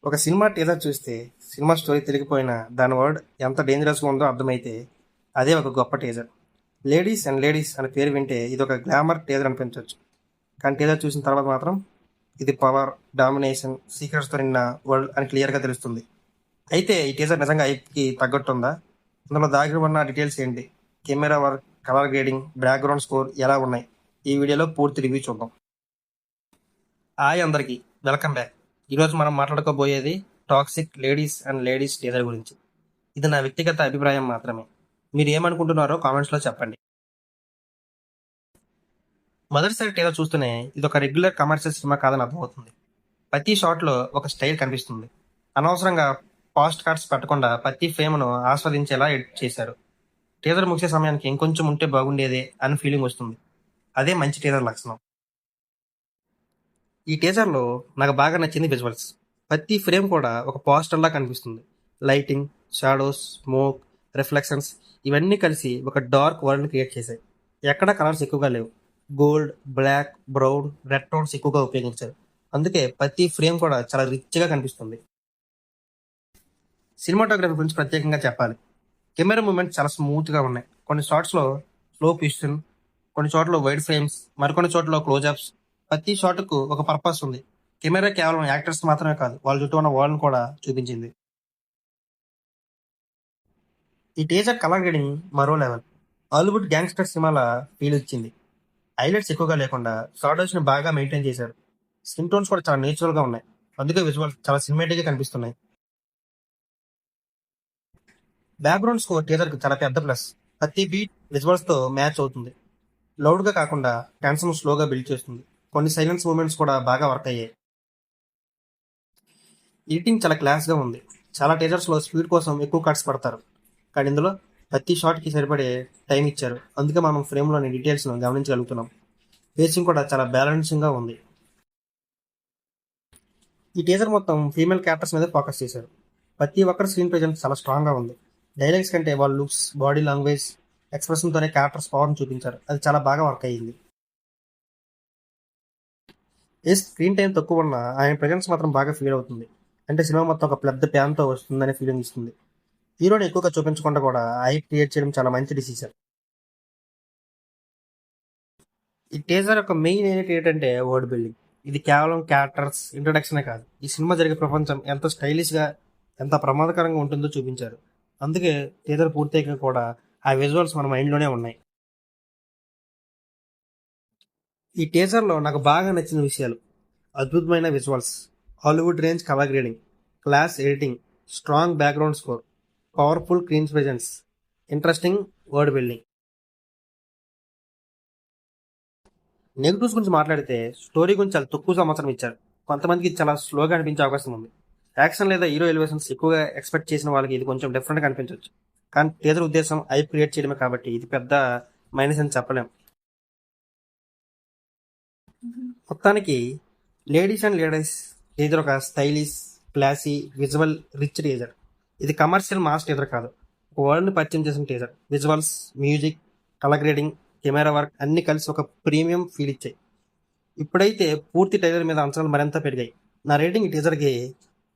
ఒక cinema teaser చూస్తే cinema story తెలియకపోయినా దాని వర్డ్ ఎంత డేంజరస్గా ఉందో అర్థమైతే అదే ఒక గొప్ప టీజర్. లేడీస్ అండ్ లేడీస్ అనే పేరు వింటే ఇది ఒక గ్లామర్ టీజర్ అనిపించవచ్చు. కానీ టీజర్ చూసిన తర్వాత మాత్రం ఇది పవర్, డామినేషన్, సీక్రెట్స్తో నిన్న వరల్డ్ అని క్లియర్గా తెలుస్తుంది. అయితే ఈ టీజర్ నిజంగా ఐప్కి తగ్గట్టుందా? ఇందులో దాగి ఉన్న డీటెయిల్స్ ఏంటి? Camera work, colour grading, background score ఎలా ఉన్నాయి? ఈ వీడియోలో పూర్తి రివ్యూ చూద్దాం. హాయ్ అందరికీ, వెల్కమ్ బ్యాక్. ఈరోజు మనం మాట్లాడుకోబోయేది toxic ladies and ladies teaser గురించి. ఇది నా వ్యక్తిగత అభిప్రాయం మాత్రమే. మీరు ఏమనుకుంటున్నారో కామెంట్స్లో చెప్పండి. మొదటిసారి టీజర్ చూస్తూనే ఇది ఒక రెగ్యులర్ కమర్షియల్ సినిమా కాదని అర్థమవుతుంది. ప్రతి షాట్లో ఒక స్టైల్ కనిపిస్తుంది. అనవసరంగా పాస్ట్ కార్డ్స్ పెట్టకుండా ప్రతి ఫ్రేమ్ను ఆస్వాదించేలా ఎడిట్ చేశారు. టీజర్ ముగిసే సమయానికి ఇంకొంచెం ఉంటే బాగుండేదే అని ఫీలింగ్ వస్తుంది. అదే మంచి టీజర్ లక్షణం. ఈ టీజర్లో నాకు బాగా నచ్చింది విజువల్స్. ప్రతి ఫ్రేమ్ కూడా ఒక పోస్టర్లా కనిపిస్తుంది. లైటింగ్, షాడోస్, స్మోక్, రిఫ్లెక్షన్స్ ఇవన్నీ కలిసి ఒక డార్క్ వరల్డ్ క్రియేట్ చేశాయి. ఎక్కడ కలర్స్ ఎక్కువగా లేవు. Gold, black, brown, red tones ఎక్కువగా ఉపయోగించారు. అందుకే ప్రతి ఫ్రేమ్ కూడా చాలా రిచ్గా కనిపిస్తుంది. సినిమాటోగ్రఫీ గురించి ప్రత్యేకంగా చెప్పాలి. కెమెరా మూమెంట్స్ చాలా స్మూత్గా ఉన్నాయి. కొన్ని షాట్స్లో స్లో పిస్టన్, కొన్ని చోట్ల వైడ్ ఫ్రేమ్స్, మరికొన్ని చోట్ల క్లోజ్అప్స్. ప్రతి షాట్కు ఒక పర్పస్ ఉంది. కెమెరా కేవలం యాక్టర్స్ మాత్రమే కాదు, వాళ్ళ చుట్టూ ఉన్న వరల్డ్ కూడా చూపించింది. ఈ టీజర్ కలర్ గ్రేడింగ్ మరో లెవెల్. హాలీవుడ్ గ్యాంగ్స్టర్ సినిమాల ఫీల్ ఇచ్చింది. హైలైట్స్ ఎక్కువగా లేకుండా షాడోస్ ని బాగా మెయింటైన్ చేశారు. స్కిన్ టోన్స్ కూడా చాలా నేచురల్ గా ఉన్నాయి. అందుకే విజువల్ చాలా సినిమాటిక్ గా కనిపిస్తున్నాయి. బ్యాక్గ్రౌండ్ స్కోర్ టీజర్ కి చాలా పెద్ద ప్లస్. ప్రతి బీట్ విజువల్స్ తో మ్యాచ్ అవుతుంది. లౌడ్ గా కాకుండా టెన్షన్ స్లోగా బిల్డ్ చేస్తుంది. కొన్ని సైలెన్స్ మూమెంట్స్ కూడా బాగా వర్క్ అయ్యాయి. ఎడిటింగ్ చాలా క్లాస్ గా ఉంది. చాలా టీజర్స్ లో స్పీడ్ కోసం ఎక్కువ కట్స్ పడతారు. కానీ ఇందులో ప్రతి షాట్ కి సరిపడే టైం ఇచ్చారు. అందుకే మనం ఫ్రేమ్ లోని డీటెయిల్స్ ను గమనించగలుగుతున్నాం. పేసింగ్ కూడా చాలా బ్యాలెన్సింగ్ గా ఉంది. ఈ టీజర్ మొత్తం ఫీమేల్ క్యారెక్టర్స్ మీద ఫోకస్ చేశారు. ప్రతి ఒక్కరి స్క్రీన్ ప్రెజెన్స్ చాలా స్ట్రాంగ్ గా ఉంది. డైలాగ్స్ కంటే వాళ్ళ లుక్స్, బాడీ లాంగ్వేజ్, ఎక్స్ప్రెషన్ తోనే క్యారెక్టర్స్ పవర్ చూపించారు. అది చాలా బాగా వర్క్ అయ్యింది. ఏ స్క్రీన్ టైం తక్కువ ఉన్నా ఆయన ప్రెజెన్స్ మాత్రం బాగా ఫీల్ అవుతుంది. అంటే సినిమా మొత్తం ఒక పెద్ద ప్యాన్ తో వస్తుందనే ఫీలింగ్ ఇస్తుంది. హీరోని ఎక్కువగా చూపించకుండా కూడా హైప్ క్రియేట్ చేయడం చాలా మంచి డిసిషన్. ఈ టీజర్ యొక్క మెయిన్ ఏంటంటే వర్డ్ బిల్డింగ్. ఇది కేవలం క్యారెక్టర్స్ ఇంట్రొడక్షనే కాదు, ఈ సినిమా జరిగే ప్రపంచం ఎంత స్టైలిష్ గా, ఎంత ప్రమాదకరంగా ఉంటుందో చూపించారు. అందుకే టీజర్ పూర్తయ్యాక కూడా ఆ విజువల్స్ మన మైండ్ లోనే ఉన్నాయి. ఈ టీజర్ లో నాకు బాగా నచ్చిన విషయాలు: అద్భుతమైన visuals, Hollywood range colour grading, class editing, strong background score, powerful screen presence, interesting word building. Negatives గురించి మాట్లాడితే స్టోరీ గురించి చాలా తక్కువ సమాచారం ఇచ్చారు. కొంతమందికి చాలా స్లోగా అనిపించే అవకాశం ఉంది. యాక్షన్ లేదా హీరో ఎలివేషన్స్ ఎక్కువగా ఎక్స్పెక్ట్ చేసిన వాళ్ళకి ఇది కొంచెం డిఫరెంట్గా అనిపించవచ్చు. కానీ టీజర్ ఉద్దేశం హైప్ క్రియేట్ చేయడమే కాబట్టి ఇది పెద్ద మైనస్ అని చెప్పలేం. మొత్తానికి లేడీస్ అండ్ లేడీస్ టీజర్ ఒక stylish, classy, visual rich teaser. ఇది కమర్షియల్ మాస్ టీజర్ కాదు, ఒక వరల్డ్ని పరిచయం చేసిన teaser. Visuals, music, colour grading, camera work అన్ని కలిసి ఒక ప్రీమియం ఫీల్ ఇచ్చాయి. ఇప్పుడైతే పూర్తి టీజర్ మీద అంచనాలు మరింత పెరిగాయి. నా రేటింగ్ ఈ టీజర్కి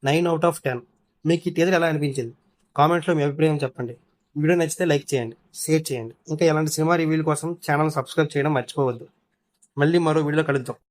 9/10. మీకు ఈ టీజర్ ఎలా అనిపించింది? కామెంట్స్లో మీ అభిప్రాయం చెప్పండి. వీడియో నచ్చితే లైక్ చేయండి, షేర్ చేయండి. ఇంకా ఇలాంటి సినిమా రివ్యూల కోసం ఛానల్ సబ్స్క్రైబ్ చేయడం మర్చిపోవద్దు. మళ్ళీ మరో వీడియోలో కలుద్దాం.